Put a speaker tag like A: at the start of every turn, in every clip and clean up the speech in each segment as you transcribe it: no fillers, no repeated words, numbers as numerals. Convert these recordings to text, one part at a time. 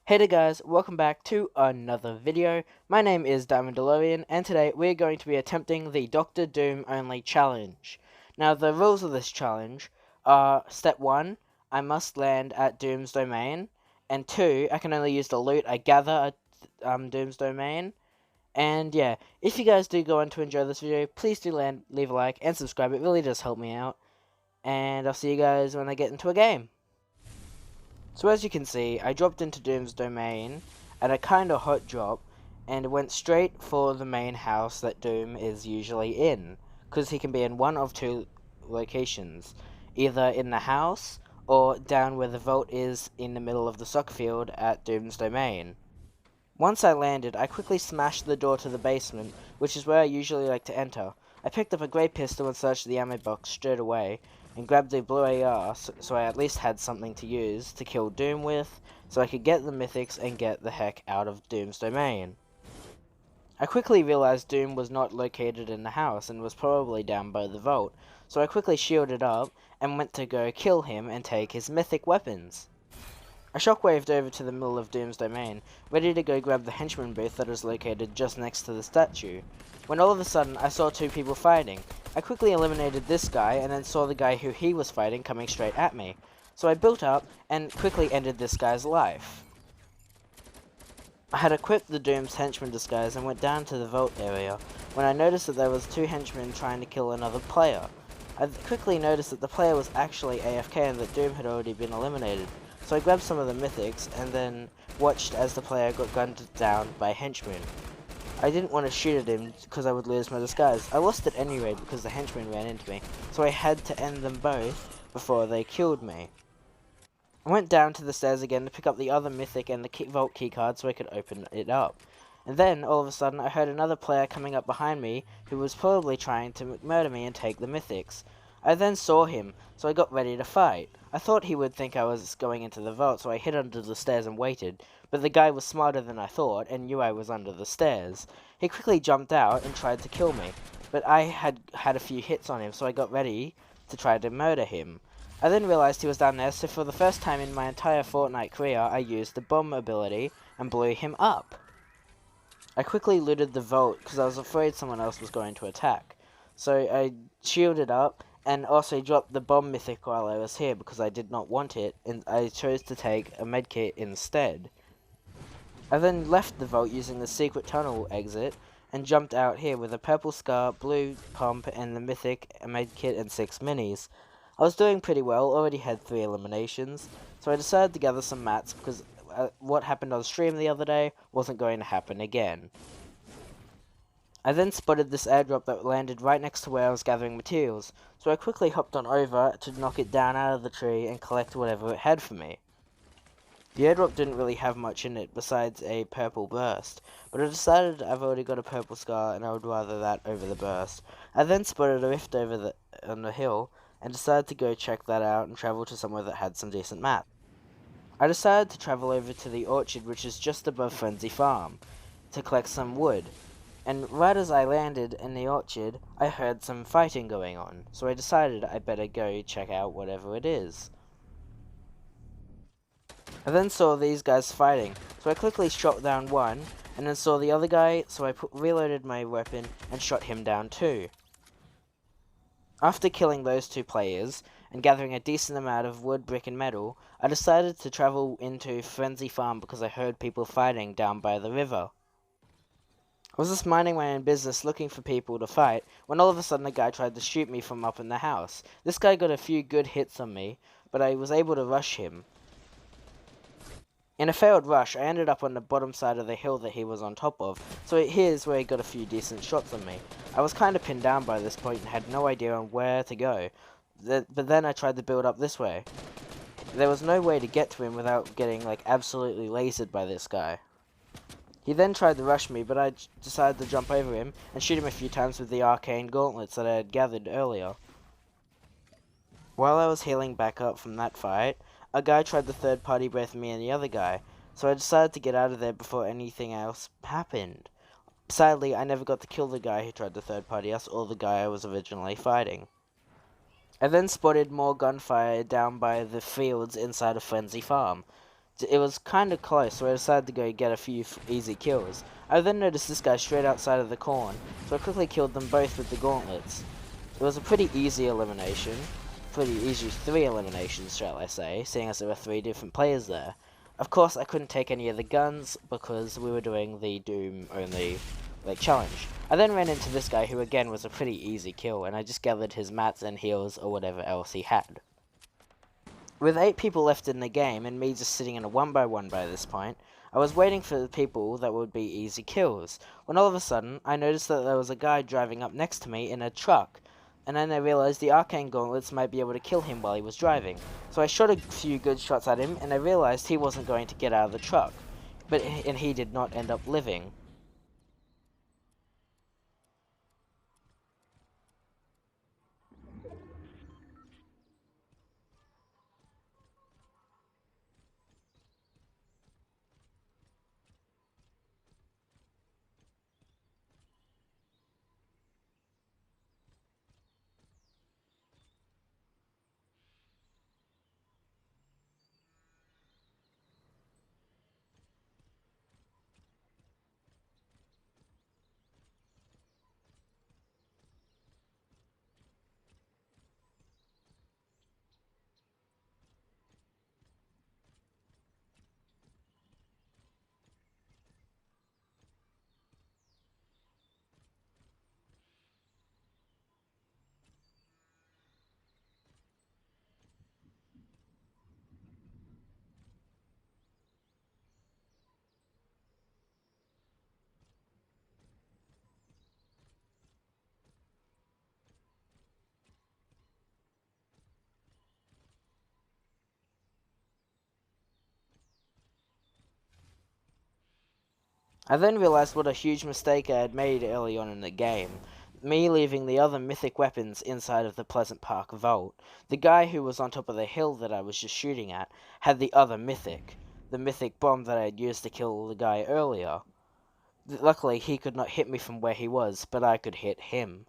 A: Hey there guys, welcome back to another video. My name is Diamond DeLorean, and today we're going to be attempting the Doctor Doom only challenge. Now the rules of this challenge are: step 1, I must land at Doom's domain, and 2, I can only use the loot I gather at Doom's domain. And yeah, if you guys do go on to enjoy this video, please do leave a like and subscribe, it really does help me out. And I'll see you guys when I get into a game. So as you can see, I dropped into Doom's domain at a kinda hot drop, and went straight for the main house that Doom is usually in, because he can be in one of two locations, either in the house, or down where the vault is in the middle of the soccer field at Doom's domain. Once I landed, I quickly smashed the door to the basement, which is where I usually like to enter. I picked up a grey pistol and searched the ammo box straight away, and grabbed the blue AR so I at least had something to use to kill Doom with, so I could get the mythics and get the heck out of Doom's domain. I quickly realized Doom was not located in the house and was probably down by the vault, so I quickly shielded up and went to go kill him and take his mythic weapons. I shockwaved over to the middle of Doom's domain, ready to go grab the henchman booth that is located just next to the statue, when all of a sudden I saw two people fighting. I quickly eliminated this guy and then saw the guy who he was fighting coming straight at me, so I built up and quickly ended this guy's life. I had equipped the Doom's henchman disguise and went down to the vault area, when I noticed that there was two henchmen trying to kill another player. I quickly noticed that the player was actually AFK and that Doom had already been eliminated. So I grabbed some of the mythics, and then watched as the player got gunned down by henchmen. I didn't want to shoot at him, because I would lose my disguise. I lost it anyway, because the henchmen ran into me, so I had to end them both before they killed me. I went down to the stairs again to pick up the other mythic and the vault keycard so I could open it up. And then, all of a sudden, I heard another player coming up behind me, who was probably trying to murder me and take the mythics. I then saw him, so I got ready to fight. I thought he would think I was going into the vault, so I hid under the stairs and waited, but the guy was smarter than I thought, and knew I was under the stairs. He quickly jumped out and tried to kill me, but I had a few hits on him, so I got ready to try to murder him. I then realized he was down there, so for the first time in my entire Fortnite career, I used the bomb ability and blew him up. I quickly looted the vault, because I was afraid someone else was going to attack. So I shielded up, and also dropped the bomb mythic while I was here because I did not want it, and I chose to take a medkit instead. I then left the vault using the secret tunnel exit, and jumped out here with a purple scar, blue pump, and the mythic, a medkit, and 6 minis. I was doing pretty well, already had 3 eliminations, so I decided to gather some mats because what happened on stream the other day wasn't going to happen again. I then spotted this airdrop that landed right next to where I was gathering materials, so I quickly hopped on over to knock it down out of the tree and collect whatever it had for me. The airdrop didn't really have much in it besides a purple burst, but I decided I've already got a purple scar and I would rather that over the burst. I then spotted a rift on the hill and decided to go check that out and travel to somewhere that had some decent map. I decided to travel over to the orchard, which is just above Frenzy Farm, to collect some wood. And right as I landed in the orchard, I heard some fighting going on, so I decided I better go check out whatever it is. I then saw these guys fighting, so I quickly shot down one, and then saw the other guy, so I reloaded my weapon and shot him down too. After killing those two players, and gathering a decent amount of wood, brick, and metal, I decided to travel into Frenzy Farm because I heard people fighting down by the river. I was just minding my own business looking for people to fight, when all of a sudden a guy tried to shoot me from up in the house. This guy got a few good hits on me, but I was able to rush him. In a failed rush, I ended up on the bottom side of the hill that he was on top of, so here's where he got a few decent shots on me. I was kinda pinned down by this point and had no idea on where to go, but then I tried to build up this way. There was no way to get to him without getting absolutely lasered by this guy. He then tried to rush me, but I decided to jump over him and shoot him a few times with the arcane gauntlets that I had gathered earlier. While I was healing back up from that fight, a guy tried to third-party both me and the other guy, so I decided to get out of there before anything else happened. Sadly, I never got to kill the guy who tried to third-party us or the guy I was originally fighting. I then spotted more gunfire down by the fields inside of Frenzy Farm. It was kind of close, so I decided to go get a few easy kills. I then noticed this guy straight outside of the corn, so I quickly killed them both with the gauntlets. It was a pretty easy elimination. Pretty easy 3 eliminations, shall I say, seeing as there were 3 different players there. Of course, I couldn't take any of the guns because we were doing the Doom only challenge. I then ran into this guy who again was a pretty easy kill, and I just gathered his mats and heals or whatever else he had. With 8 people left in the game and me just sitting in a 1x1 by this point, I was waiting for the people that would be easy kills, when all of a sudden I noticed that there was a guy driving up next to me in a truck, and then I realized the arcane gauntlets might be able to kill him while he was driving. So I shot a few good shots at him and I realized he wasn't going to get out of the truck, and he did not end up living. I then realized what a huge mistake I had made early on in the game. Me leaving the other mythic weapons inside of the Pleasant Park vault. The guy who was on top of the hill that I was just shooting at had the other mythic. The mythic bomb that I had used to kill the guy earlier. Luckily, he could not hit me from where he was, but I could hit him.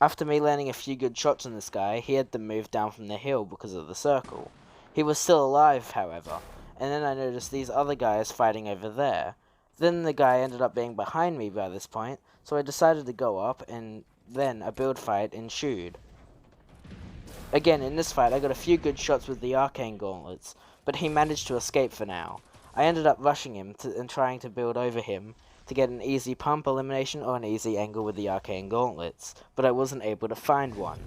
A: After me landing a few good shots on this guy, he had to move down from the hill because of the circle. He was still alive, however, and then I noticed these other guys fighting over there. Then the guy ended up being behind me by this point, so I decided to go up, and then a build fight ensued. Again, in this fight, I got a few good shots with the arcane gauntlets, but he managed to escape for now. I ended up rushing him and trying to build over him to get an easy pump elimination or an easy angle with the arcane gauntlets, but I wasn't able to find one.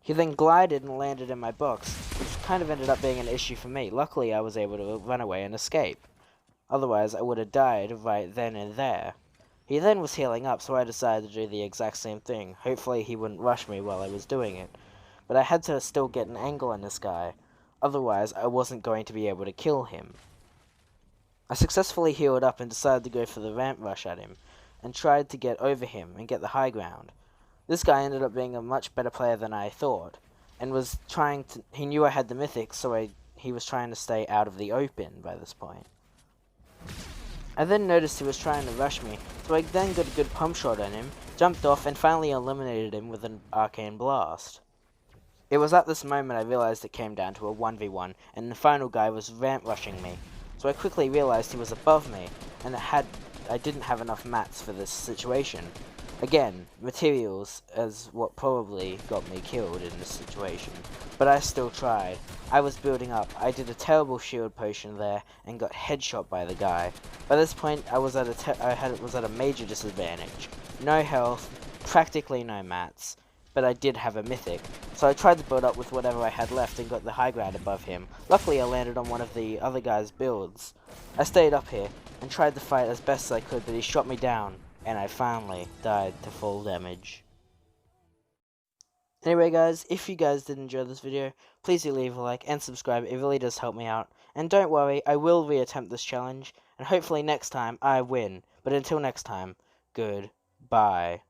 A: He then glided and landed in my box, which kind of ended up being an issue for me. Luckily, I was able to run away and escape. Otherwise, I would have died right then and there. He then was healing up, so I decided to do the exact same thing. Hopefully he wouldn't rush me while I was doing it. But I had to still get an angle on this guy. Otherwise, I wasn't going to be able to kill him. I successfully healed up and decided to go for the ramp rush at him, and tried to get over him and get the high ground. This guy ended up being a much better player than I thought, and was trying to... he knew I had the mythic, so he was trying to stay out of the open by this point. I then noticed he was trying to rush me, so I then got a good pump shot on him, jumped off, and finally eliminated him with an arcane blast. It was at this moment I realized it came down to a 1v1, and the final guy was ramp rushing me, so I quickly realized he was above me, and I didn't have enough mats for this situation. Again, materials is what probably got me killed in this situation, but I still tried. I was building up. I did a terrible shield potion there and got headshot by the guy. By this point, I was at a major disadvantage. No health, practically no mats, but I did have a mythic. So I tried to build up with whatever I had left and got the high ground above him. Luckily, I landed on one of the other guy's builds. I stayed up here and tried to fight as best as I could, but he shot me down, and I finally died to full damage. Anyway guys, if you guys did enjoy this video, please do leave a like and subscribe, it really does help me out. And don't worry, I will reattempt this challenge, and hopefully next time I win. But until next time, goodbye.